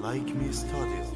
Like me studies.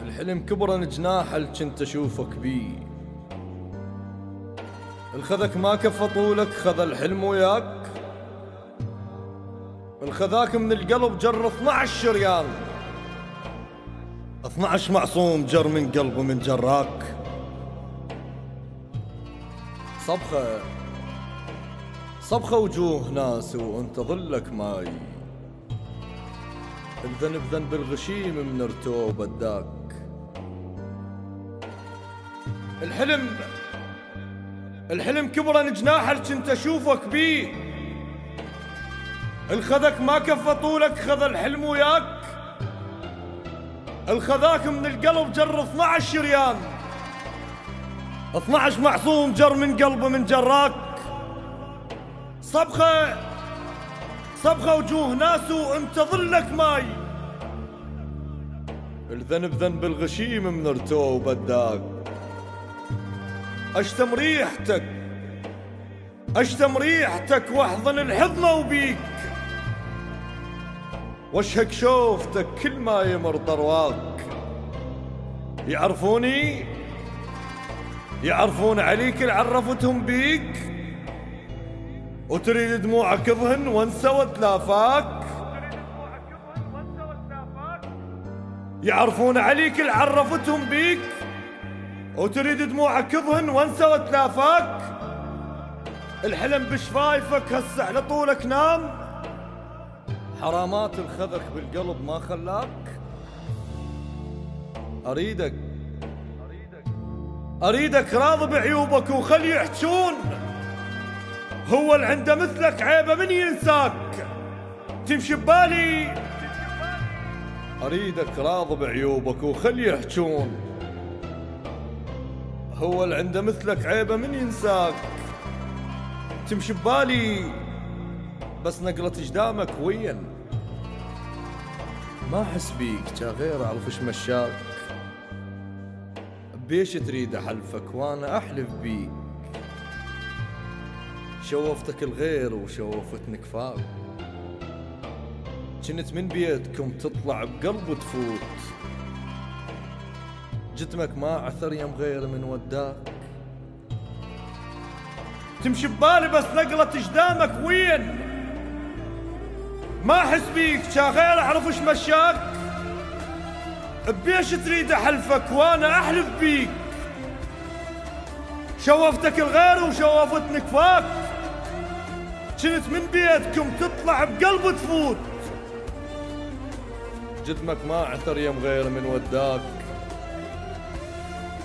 الحلم كبرن جناح الجنت اشوفك بيه، الخذك ما كفى طولك خذ الحلم وياك، الخذاك من القلب جر 12 شريان، 12 معصوم جر من قلبه من جراك. صبخة وجوه ناس وانت ظلك ماي، الذنب ذنب الغشيم من ارتوب بداك. الحلم كبرن جناح كنت اشوفك بيه، الخذك ما كفى طولك خذ الحلم وياك، الخذاك من القلب جر 12 شريان، 12 معصوم جر من قلبه من جراك. صبخة وجوه ناس وانت ظلك ماي، الذنب ذنب الغشيم من ارتوب بداك. اشتم ريحتك واحضن الحضنة وبيك، واشهق شوفتك كل ما يمر ضرواك. يعرفون عليك العرفتهم بيك، وتريد دموعك اظهن وانسى وتلافاك. يعرفون عليك العرفتهم بيك، وتريد دموعك اظهن وانسى وتلافاك. الحلم بشفايفك هسه على طولك نام، حرامات الخذك بالقلب ما خلاك. اريدك راضي بعيوبك وخلي يحجون، هو اللي عنده مثلك عيبه من ينساك. تمشي ببالي اريدك راضي بعيوبك وخلي يحجون، هو اللي عنده مثلك عيبه من ينساك. تمشي ببالي بس نقلة جدامك وين، ما احس بيك جا غير اعرف ايش مشاك. بيش تريد احلفك وانا احلف بيك، شوفتك الغير وشوفتني كفاك. جنت من بيتكم تطلع بقلب وتفوت، جتمك ما عثر يم غير من وداك. تمشي ببالي بس نقلة جدامك وين، ما احس بيك جا غير اعرف ايش مشاك. بيش تريد احلفك وانا احلف بيك، شوفتك الغير وشوفتني كفاك. كنت من بيتكم تطلع بقلب تفوت، جدمك ما عثر يم غير من وداك.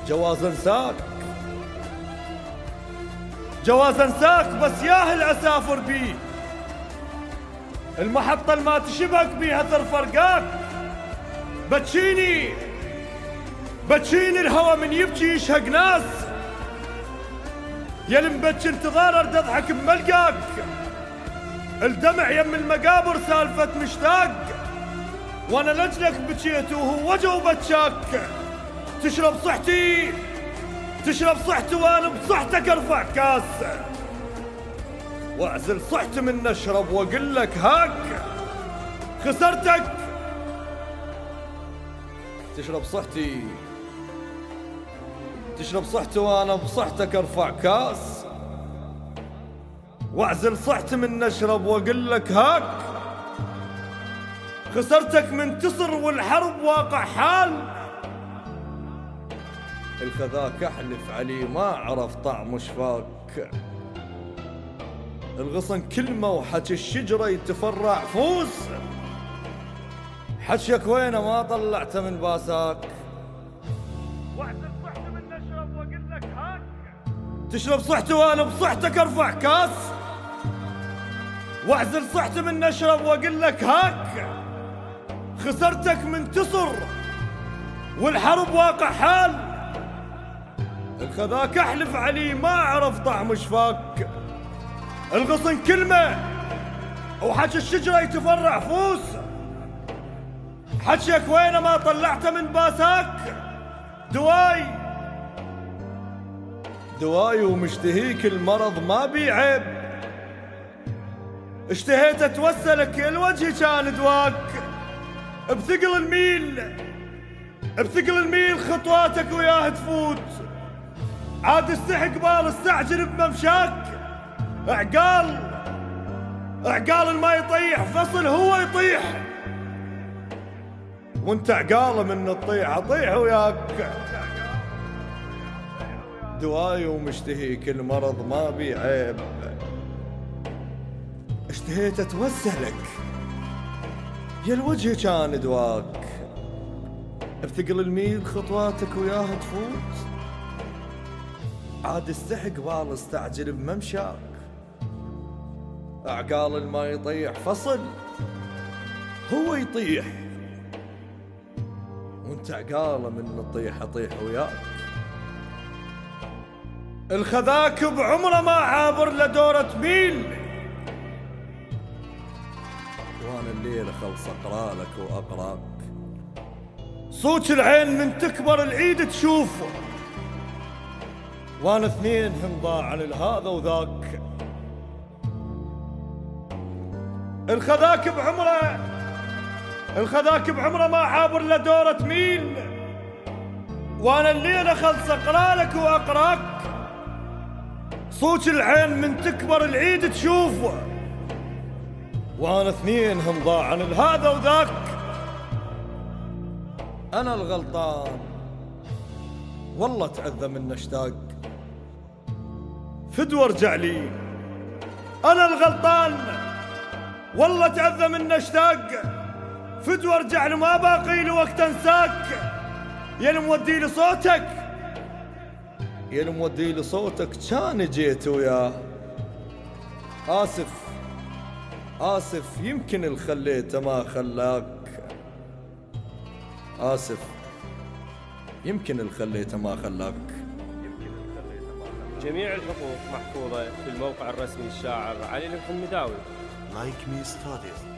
جواز انساك بس ياهل اسافر بيه، المحطة اللي ما تشبك بيها ترفرقاك. بتشيني الهوى من يبكي يشهق ناس، يا المبكي انتظار ارد اضحك بملقاك. الدمع يم المقابر سالفة مشتاق، وانا لجلك بكيت وهو وجه وبتشاك. تشرب صحتي وانا بصحتك ارفع كاس، واعزل صحتي من نشرب واقول لك هاك. خسرتك تشرب صحتي وانا بصحتك ارفع كاس، واعزل صحتي من نشرب واقول لك هاك. خسرتك منتصر والحرب واقع حال، الخذاك احلف علي ما عرف طعم شفاك. الغصن كلمة وحكي الشجرة يتفرع فوز، حشيك وينه ما طلعته من باساك؟ واعزل صحت من نشرب واقول لك هاك. تشرب صحتي وانا بصحتك ارفع كاس؟ واعزل صحتي من نشرب واقول لك هاك. خسرتك منتصر والحرب واقع حال. الخذاك احلف علي ما عرف طعم شفاك. الغصن كلمه وحكي الشجره يتفرع فوس. حكيك وينه ما طلعته من باساك؟ دواي ومشتهيك المرض ما بي عيب. اشتهيت اتوسلك الوجه كان دواك. بثقل الميل خطواتك وياه تفوت. عاد استحي قبال استعجل بممشاك. عقال ما يطيح فصل هو يطيح. وانت عقاله من تطيح اطيح وياك. دواي ومشتهيك المرض ما بي عيب. اشتهيت اتوسلك يا الوجه كان دواك. بثقل الميل خطواتك وياه تفوت. عاد استحي قبال استعجل بممشاك. عقال ما يطيح فصل هو يطيح. وانت عقاله من تطيح اطيح وياك. الخذاك بعمره ما عابر لدورة ميل. وانا الليلة خلص اقرا لك واقراك. صوت العين من تكبر العيد تشوفه. وانا اثنين هم ضاع لهذا وذاك. الخذاك بعمره ما عابر لدورة ميل. وانا الليلة خلص اقرا لك واقراك. صوت العين من تكبر العيد تشوفه. وانا اثنين هم ضاع لهذا وذاك. انا الغلطان والله تعذى من اشتاق. فدوى ارجع لي. انا الغلطان والله تعذى من اشتاق. فدوى ارجع لي ما باقي لي وقت انساك. يا المودي لي صوتك يا المودي لي صوتك كان جيت وياه. آسف يمكن الخليته ما خلاك. آسف يمكن الخليته ما خلاك. جميع الحقوق محفوظة في الموقع الرسمي للشاعر علي الحمداوي. Like me studies.